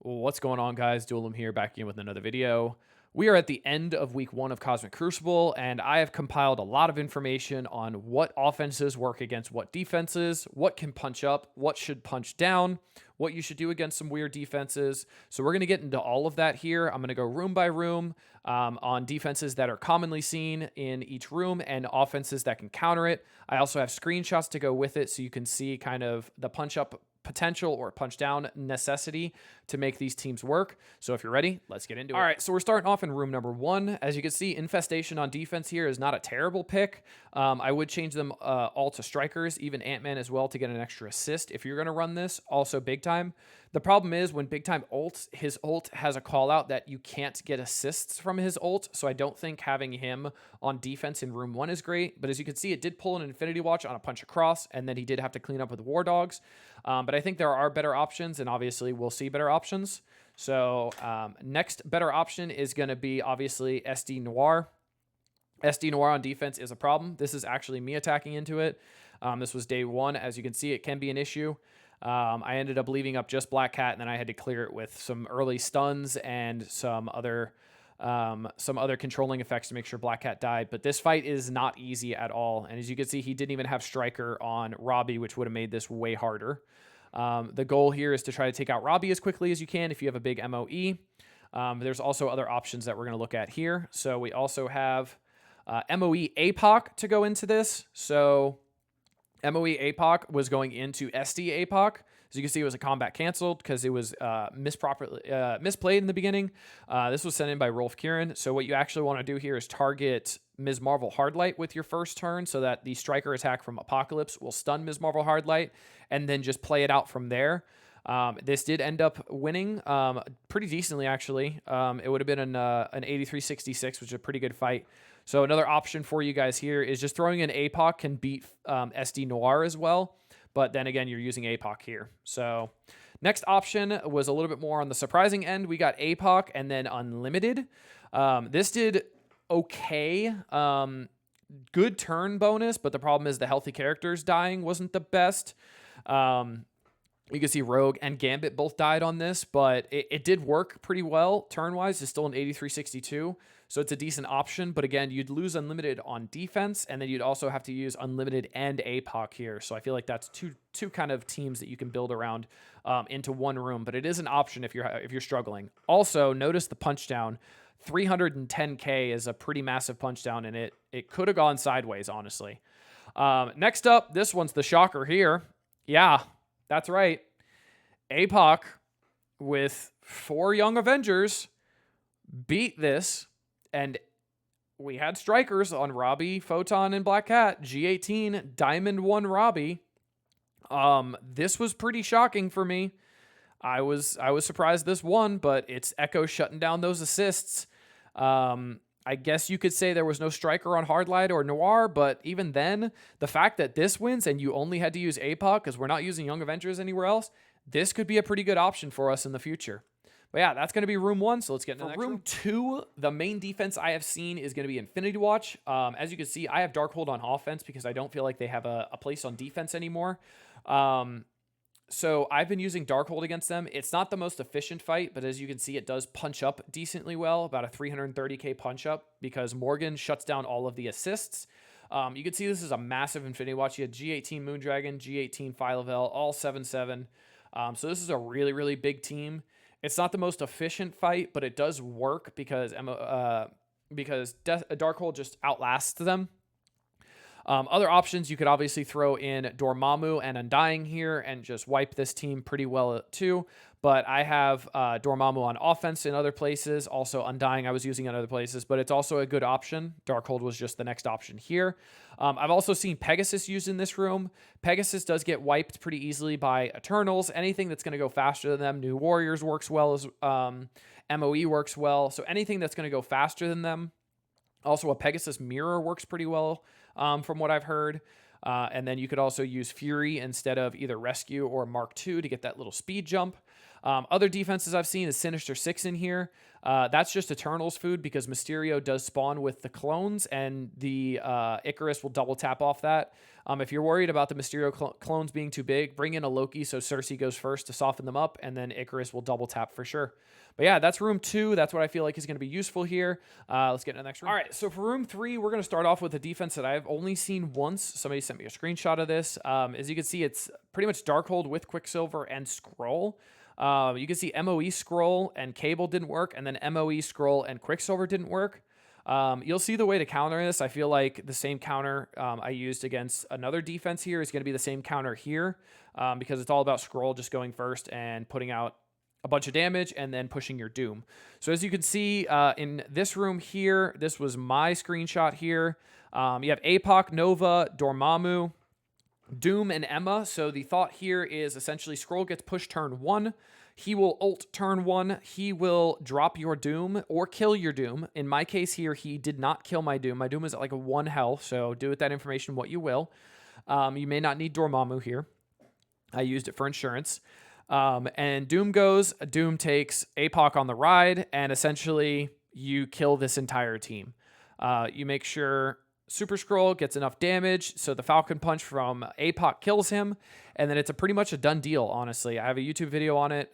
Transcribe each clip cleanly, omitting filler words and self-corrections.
What's going on, guys? Duelim here, back again with another video. We are at the end of week 1 of Cosmic Crucible, and I have compiled a lot of information on what offenses work against what defenses, what can punch up, what should punch down, what you should do against some weird defenses. So we're going to get into all of that here. I'm going to go room by room on defenses that are commonly seen in each room and offenses that can counter it. I also have screenshots to go with it so you can see kind of the punch up potential or punch down necessity to make these teams work. So if you're ready, let's get into it. All right, so we're starting off in room number 1. As you can see, Infestation on defense here is not a terrible pick. I would change them all to strikers, even Ant-Man as well, to get an extra assist if you're going to run this. Also Big Time. The problem is when Big Time ults, his ult has a call out that you can't get assists from his ult, so I don't think having him on defense in room 1 is great. But as you can see, it did pull an Infinity Watch on a punch across, and then he did have to clean up with War Dogs. But I think there are better options, and obviously we'll see better options. So next better option is going to be obviously SD Noir. SD Noir on defense is a problem. This is actually me attacking into it. This was day 1. As you can see, it can be an issue. I ended up leaving up just Black Cat, and then I had to clear it with some early stuns and some other controlling effects to make sure Black Cat died. But this fight is not easy at all. And as you can see, he didn't even have Striker on Robbie, which would have made this way harder. The goal here is to try to take out Robbie as quickly as you can if you have a big MOE. There's also other options that we're going to look at here. So we also have MOE APOC to go into this. So MOE APOC was going into SD APOC. As you can see, it was a combat canceled because it was misplayed in the beginning. This was sent in by Rolf Kieran. So what you actually want to do here is target Ms. Marvel Hardlight with your first turn so that the striker attack from Apocalypse will stun Ms. Marvel Hardlight and then just play it out from there. This did end up winning pretty decently, actually. It would have been an 83-66, which is a pretty good fight. So another option for you guys here is just throwing in APOC can beat SD Noir as well. But then again, you're using APOC here. So next option was a little bit more on the surprising end. We got APOC and then Unlimited. This did okay. Good turn bonus, but the problem is the healthy characters dying wasn't the best. You can see Rogue and Gambit both died on this, but it did work pretty well turn-wise. It's still an 83-62, so it's a decent option. But again, you'd lose Unlimited on defense, and then you'd also have to use Unlimited and APOC here. So I feel like that's two kind of teams that you can build around into one room. But it is an option if you're struggling. Also, notice the punch down. 310k is a pretty massive punch down, and it could have gone sideways, honestly. Next up, this one's the shocker here. Yeah. That's right. APOC with 4 Young Avengers beat this, and we had strikers on Robbie, Photon, and Black Cat. G18, Diamond 1 Robbie. This was pretty shocking for me. I was surprised this won, but it's Echo shutting down those assists. I guess you could say there was no striker on Hardlight or Noir, but even then, the fact that this wins and you only had to use APOC because we're not using Young Avengers anywhere else, this could be a pretty good option for us in the future. But yeah, that's going to be room 1, so let's get into the next room. 2, the main defense I have seen is going to be Infinity Watch. As you can see, I have Darkhold on offense because I don't feel like they have a place on defense anymore. So I've been using Darkhold against them. It's not the most efficient fight, but as you can see, it does punch up decently well, about a 330k punch up, because Morgan shuts down all of the assists. You can see this is a massive Infinity Watch. You had G18 Moondragon, G18 Phylavel, all 7-7. So this is a really, really big team. It's not the most efficient fight, but it does work because Darkhold just outlasts them. Other options, you could obviously throw in Dormammu and Undying here and just wipe this team pretty well too. But I have Dormammu on offense in other places. Also Undying I was using in other places, but it's also a good option. Darkhold was just the next option here. I've also seen Pegasus used in this room. Pegasus does get wiped pretty easily by Eternals. Anything that's going to go faster than them. New Warriors works well as MOE works well. So anything that's going to go faster than them. Also, a Pegasus Mirror works pretty well from what I've heard. And then you could also use Fury instead of either Rescue or Mark II to get that little speed jump. Other defenses I've seen is Sinister 6 in here. That's just Eternals food because Mysterio does spawn with the clones, and the Icarus will double tap off that. If you're worried about the Mysterio clones being too big, bring in a Loki so Cersei goes first to soften them up, and then Icarus will double tap for sure. But yeah, that's room 2. That's what I feel like is going to be useful here. Let's get into the next room. All right, so for room 3, we're going to start off with a defense that I've only seen once. Somebody sent me a screenshot of this. As you can see, it's pretty much Darkhold with Quicksilver and Skrull. You can see MOE Skrull and Cable didn't work, and then MOE Skrull and Quicksilver didn't work. You'll see the way to counter this. I feel like the same counter I used against another defense here is going to be the same counter here because it's all about Skrull just going first and putting out a bunch of damage and then pushing your Doom. So as you can see in this room here, this was my screenshot here. You have APOC, Nova, Dormammu, Doom, and Emma. So the thought here is essentially Skrull gets pushed turn 1. He will ult turn 1. He will drop your Doom or kill your Doom. In my case here, he did not kill my Doom. My Doom is at like a 1 health, so do with that information what you will. You may not need Dormammu here. I used it for insurance. And Doom goes, Doom takes APOC on the ride, and essentially you kill this entire team. You make sure Super Skrull gets enough damage so the Falcon Punch from APOC kills him, and then it's pretty much a done deal, honestly. I have a YouTube video on it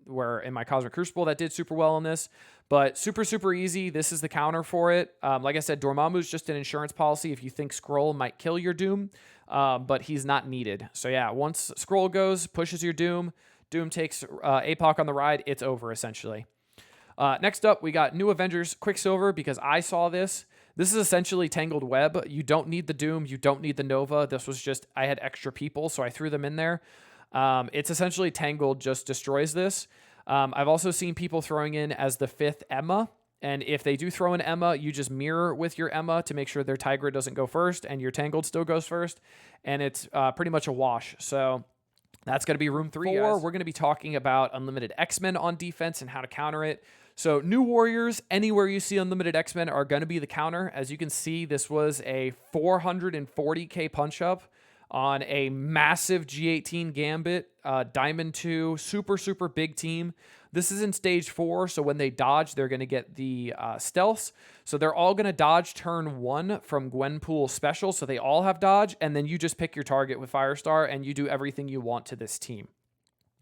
where in my Cosmic Crucible that did super well on this, but super easy. This is the counter for it. Like I said, Dormammu is just an insurance policy if you think Skrull might kill your Doom, but he's not needed. So yeah, once Skrull goes, pushes your Doom, Doom takes APOC on the ride, it's over essentially. Next up, we got New Avengers Quicksilver because I saw this. This is essentially Tangled Web. You don't need the Doom. You don't need the Nova. This was just, I had extra people, so I threw them in there. It's essentially Tangled just destroys this. I've also seen people throwing in as the 5th Emma. And if they do throw in Emma, you just mirror with your Emma to make sure their Tigra doesn't go first and your Tangled still goes first. And it's pretty much a wash. So that's going to be room 3. We're going to be talking about Unlimited X-Men on defense and how to counter it. So New Warriors, anywhere you see Unlimited X-Men are going to be the counter. As you can see, this was a 440k punch-up on a massive G18 Gambit, Diamond 2, super big team. This is in stage 4, so when they dodge, they're going to get the stealths. So they're all going to dodge turn 1 from Gwenpool special, so they all have dodge, and then you just pick your target with Firestar, and you do everything you want to this team.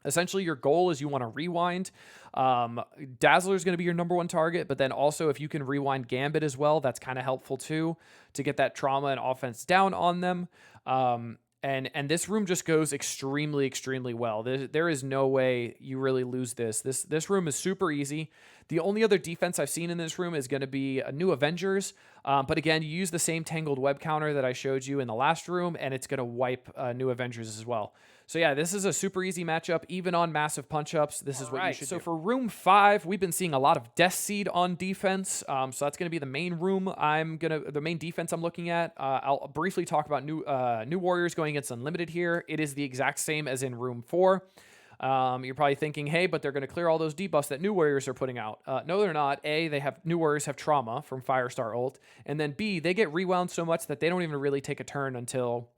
Essentially, your goal is you want to rewind. Dazzler is going to be your number 1 target, but then also if you can rewind Gambit as well, that's kind of helpful too to get that trauma and offense down on them. And this room just goes extremely well. There is no way you really lose this. This room is super easy. The only other defense I've seen in this room is going to be a New Avengers. But again, you use the same Tangled Web counter that I showed you in the last room, and it's going to wipe New Avengers as well. So yeah, this is a super easy matchup, even on massive punch-ups. This is what you should do. So for room 5, we've been seeing a lot of Death Seed on defense. So that's going to be the main room. The main defense I'm looking at. I'll briefly talk about New Warriors going against Unlimited here. It is the exact same as in room 4. You're probably thinking, hey, but they're going to clear all those debuffs that New Warriors are putting out. No, they're not. A, New Warriors have trauma from Firestar ult, and then B, they get rewound so much that they don't even really take a turn until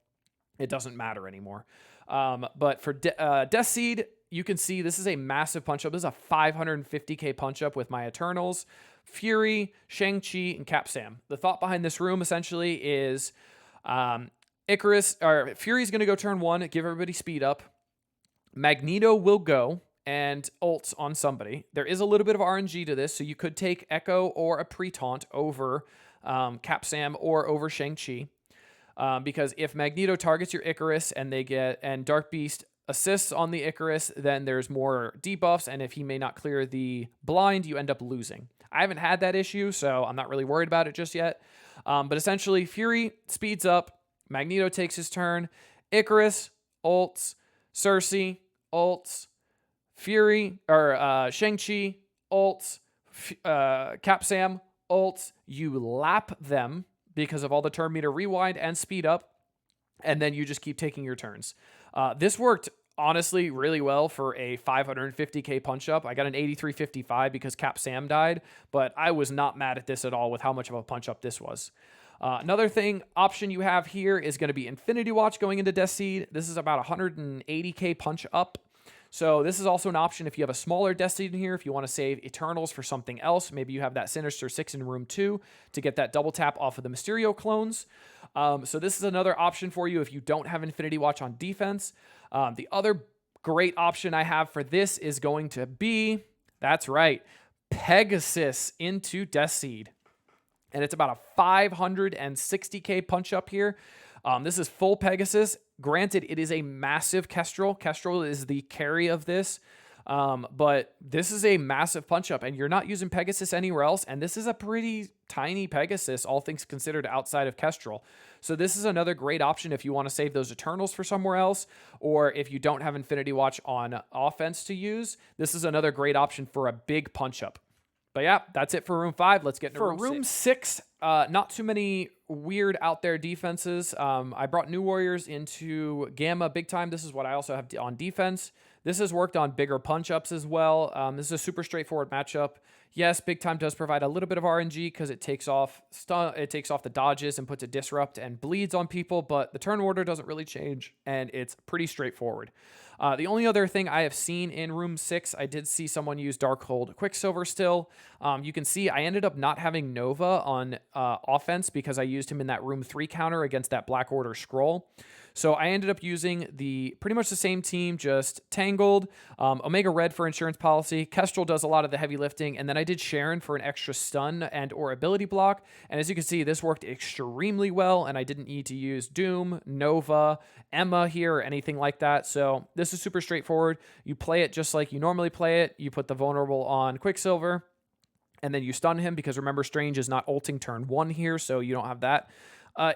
it doesn't matter anymore. But for Death Seed, you can see this is a massive punch-up. This is a 550k punch-up with my Eternals, Fury, Shang-Chi, and Cap Sam. The thought behind this room essentially is Fury's going to go turn 1, give everybody speed up. Magneto will go and ults on somebody. There is a little bit of RNG to this, so you could take Echo or a pre-taunt over Cap Sam or over Shang-Chi. Because if Magneto targets your Icarus and Dark Beast assists on the Icarus, then there's more debuffs, and if he may not clear the blind, you end up losing. I haven't had that issue, so I'm not really worried about it just yet. But essentially, Fury speeds up, Magneto takes his turn, Icarus ults, Cersei ults, Fury or Shang-Chi ults, Cap Sam ults. You lap them because of all the turn meter rewind and speed up, and then you just keep taking your turns. This worked, honestly, really well for a 550k punch-up. I got an 8355 because Cap Sam died, but I was not mad at this at all with how much of a punch-up this was. Another option you have here is going to be Infinity Watch going into Death Seed. This is about 180k punch-up. So this is also an option if you have a smaller death seed in here, if you want to save Eternals for something else. Maybe you have that Sinister 6 in room 2 to get that double tap off of the Mysterio clones. So this is another option for you if you don't have Infinity Watch on defense. The other great option I have for this is going to be, that's right, Pegasus into Death Seed. And it's about a 560k punch up here. This is full Pegasus. Granted, it is a massive Kestrel. Kestrel is the carry of this. But this is a massive punch up, and you're not using Pegasus anywhere else. And this is a pretty tiny Pegasus, all things considered, outside of Kestrel. So this is another great option if you want to save those Eternals for somewhere else, or if you don't have Infinity Watch on offense to use. This is another great option for a big punch up. But yeah, that's it for room 5. Let's get into room 6. Not too many weird out there defenses. I brought New Warriors into Gamma big time. This is what I also have on defense. This has worked on bigger punch-ups as well. This is a super straightforward matchup. Yes, big time does provide a little bit of RNG because it takes off the dodges and puts a disrupt and bleeds on people, but the turn order doesn't really change, and it's pretty straightforward. The only other thing I have seen in room 6, I did see someone use Darkhold Quicksilver still. You can see I ended up not having Nova on offense because I used him in that room 3 counter against that Black Order scroll. So I ended up using pretty much the same team, just Tangled, Omega Red for insurance policy. Kestrel does a lot of the heavy lifting, and then I did Sharon for an extra stun and or ability block. And as you can see, this worked extremely well, and I didn't need to use Doom, Nova, Emma here, or anything like that. So this is super straightforward. You play it just like you normally play it. You put the vulnerable on Quicksilver, and then you stun him because remember, Strange is not ulting turn 1 here, so you don't have that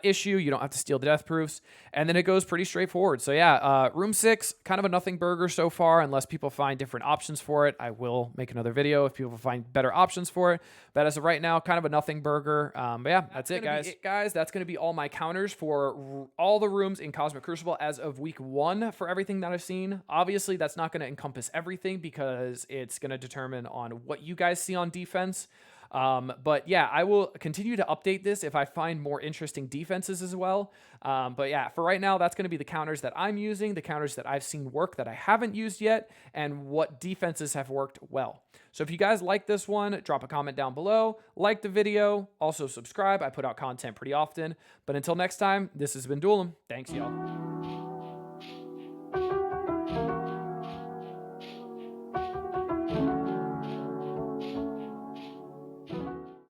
issue. You don't have to steal the death proofs, and then it goes pretty straightforward. So yeah, room 6, kind of a nothing burger so far, unless people find different options for it. I will make another video if people find better options for it, but as of right now, kind of a nothing burger. But yeah, that's it, guys. That's going to be all my counters for all the rooms in Cosmic Crucible as of week 1 for everything that I've seen. Obviously, that's not going to encompass everything because it's going to determine on what you guys see on defense. But yeah, I will continue to update this if I find more interesting defenses as well. But yeah, for right now, that's going to be the counters that I'm using, the counters that I've seen work that I haven't used yet, and what defenses have worked well. So if you guys like this one, drop a comment down below, like the video, also subscribe. I put out content pretty often. But until next time, this has been Duelim. Thanks, y'all.